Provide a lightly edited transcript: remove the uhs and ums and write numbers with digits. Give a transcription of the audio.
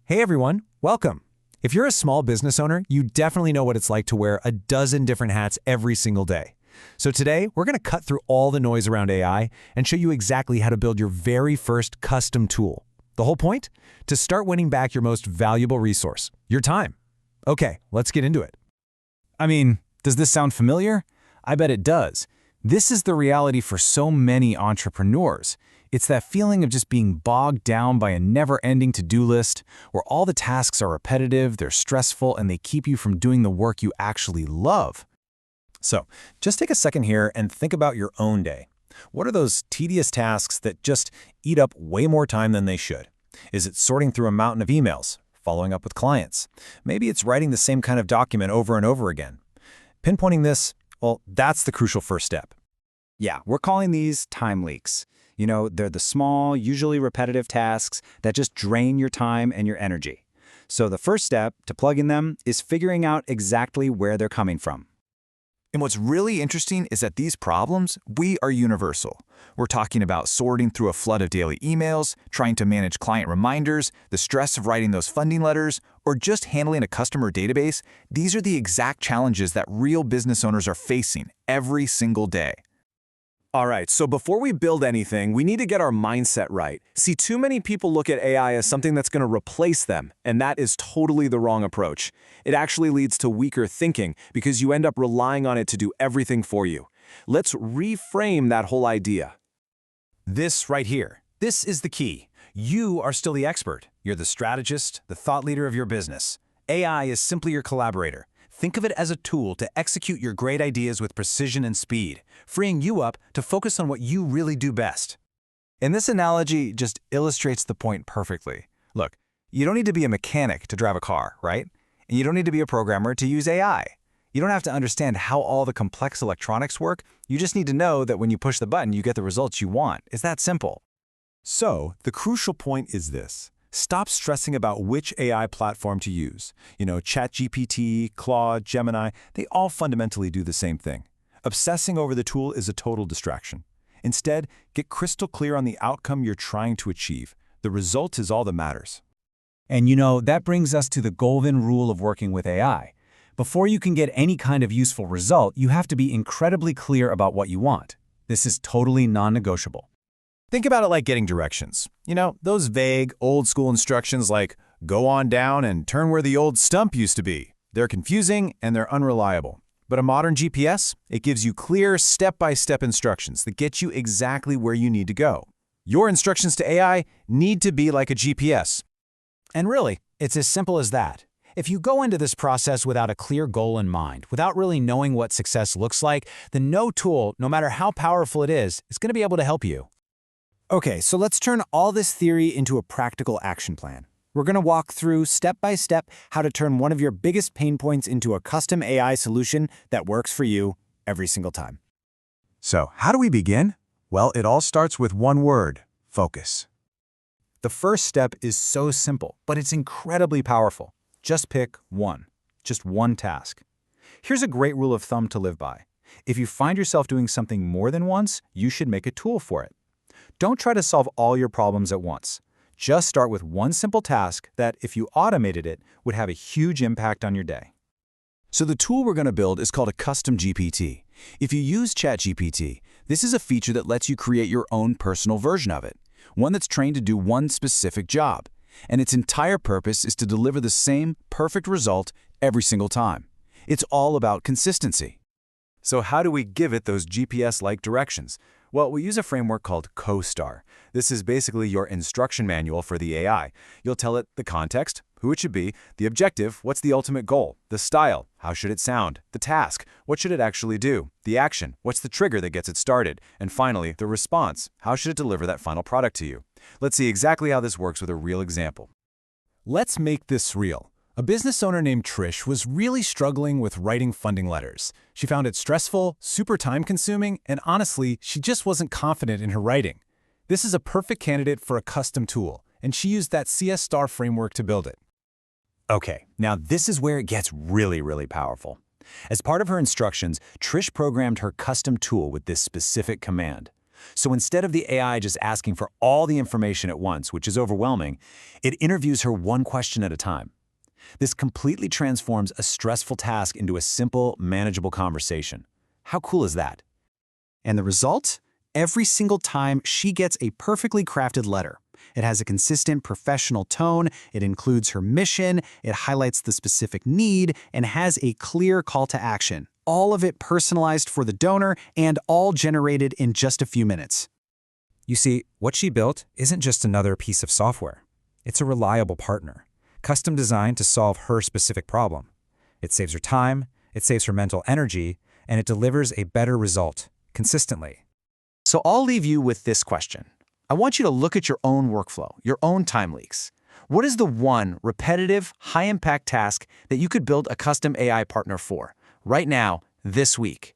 Hey everyone, welcome. If you're a small business owner, you definitely know what it's like to wear a dozen different hats every single day. So today, we're going to cut through all the noise around AI and show you exactly how to build your very first custom tool. The whole point? To start winning back your most valuable resource, your time. Okay, let's get into it. I mean, does this sound familiar? I bet it does. This is the reality for so many entrepreneurs. It's that feeling of just being bogged down by a never-ending to-do list, where all the tasks are repetitive, they're stressful, and they keep you from doing the work you actually love. So, just take a second here and think about your own day. What are those tedious tasks that just eat up way more time than they should? Is it sorting through a mountain of emails, following up with clients? Maybe it's writing the same kind of document over and over again. Pinpointing this, well, that's the crucial first step. Yeah, we're calling these time leaks. You know, they're the small, usually repetitive tasks that just drain your time and your energy. So the first step to plug in them is figuring out exactly where they're coming from. And what's really interesting is that these problems, we are universal. We're talking about sorting through a flood of daily emails, trying to manage client reminders, the stress of writing those funding letters, or just handling a customer database. These are the exact challenges that real business owners are facing every single day. All right, so before we build anything, we need to get our mindset right. See, too many people look at AI as something that's going to replace them, and that is totally the wrong approach. It actually leads to weaker thinking because you end up relying on it to do everything for you. Let's reframe that whole idea. This right here, this is the key. You are still the expert. You're the strategist, the thought leader of your business. AI is simply your collaborator. Think of it as a tool to execute your great ideas with precision and speed, freeing you up to focus on what you really do best. And this analogy just illustrates the point perfectly. Look, you don't need to be a mechanic to drive a car, right? And you don't need to be a programmer to use AI. You don't have to understand how all the complex electronics work. You just need to know that when you push the button, you get the results you want. It's that simple. So, the crucial point is this. Stop stressing about which AI platform to use. ChatGPT, Claude, Gemini, they all fundamentally do the same thing. Obsessing over the tool is a total distraction. Instead, get crystal clear on the outcome you're trying to achieve. The result is all that matters. And that brings us to the golden rule of working with AI. Before you can get any kind of useful result, you have to be incredibly clear about what you want. This is totally non-negotiable. Think about it like getting directions. Those vague, old-school instructions like, go on down and turn where the old stump used to be. They're confusing and they're unreliable. But a modern GPS, it gives you clear, step-by-step instructions that get you exactly where you need to go. Your instructions to AI need to be like a GPS. And really, it's as simple as that. If you go into this process without a clear goal in mind, without really knowing what success looks like, then no tool, no matter how powerful it is going to be able to help you. Okay, so let's turn all this theory into a practical action plan. We're going to walk through step by step how to turn one of your biggest pain points into a custom AI solution that works for you every single time. So, how do we begin? Well, it all starts with one word: focus. The first step is so simple, but it's incredibly powerful. Just pick just one task. Here's a great rule of thumb to live by. If you find yourself doing something more than once, you should make a tool for it. Don't try to solve all your problems at once. Just start with one simple task that, if you automated it, would have a huge impact on your day. So the tool we're going to build is called a custom GPT. If you use ChatGPT, this is a feature that lets you create your own personal version of it, one that's trained to do one specific job. And its entire purpose is to deliver the same perfect result every single time. It's all about consistency. So how do we give it those GPS-like directions? Well, we use a framework called CoStar. This is basically your instruction manual for the AI. You'll tell it the context, who it should be, the objective, what's the ultimate goal, the style, how should it sound, the task, what should it actually do, the action, what's the trigger that gets it started, and finally, the response, how should it deliver that final product to you. Let's see exactly how this works with a real example. Let's make this real. A business owner named Trish was really struggling with writing funding letters. She found it stressful, super time-consuming, and honestly, she just wasn't confident in her writing. This is a perfect candidate for a custom tool, and she used that CS Star framework to build it. Okay, now this is where it gets really, really powerful. As part of her instructions, Trish programmed her custom tool with this specific command. So instead of the AI just asking for all the information at once, which is overwhelming, it interviews her one question at a time. This completely transforms a stressful task into a simple, manageable conversation. How cool is that? And the result? Every single time, she gets a perfectly crafted letter. It has a consistent professional tone, it includes her mission, it highlights the specific need, and has a clear call to action. All of it personalized for the donor and all generated in just a few minutes. You see, what she built isn't just another piece of software. It's a reliable partner, custom designed to solve her specific problem. It saves her time, it saves her mental energy, and it delivers a better result, consistently. So I'll leave you with this question. I want you to look at your own workflow, your own time leaks. What is the one repetitive, high-impact task that you could build a custom AI partner for, right now, this week?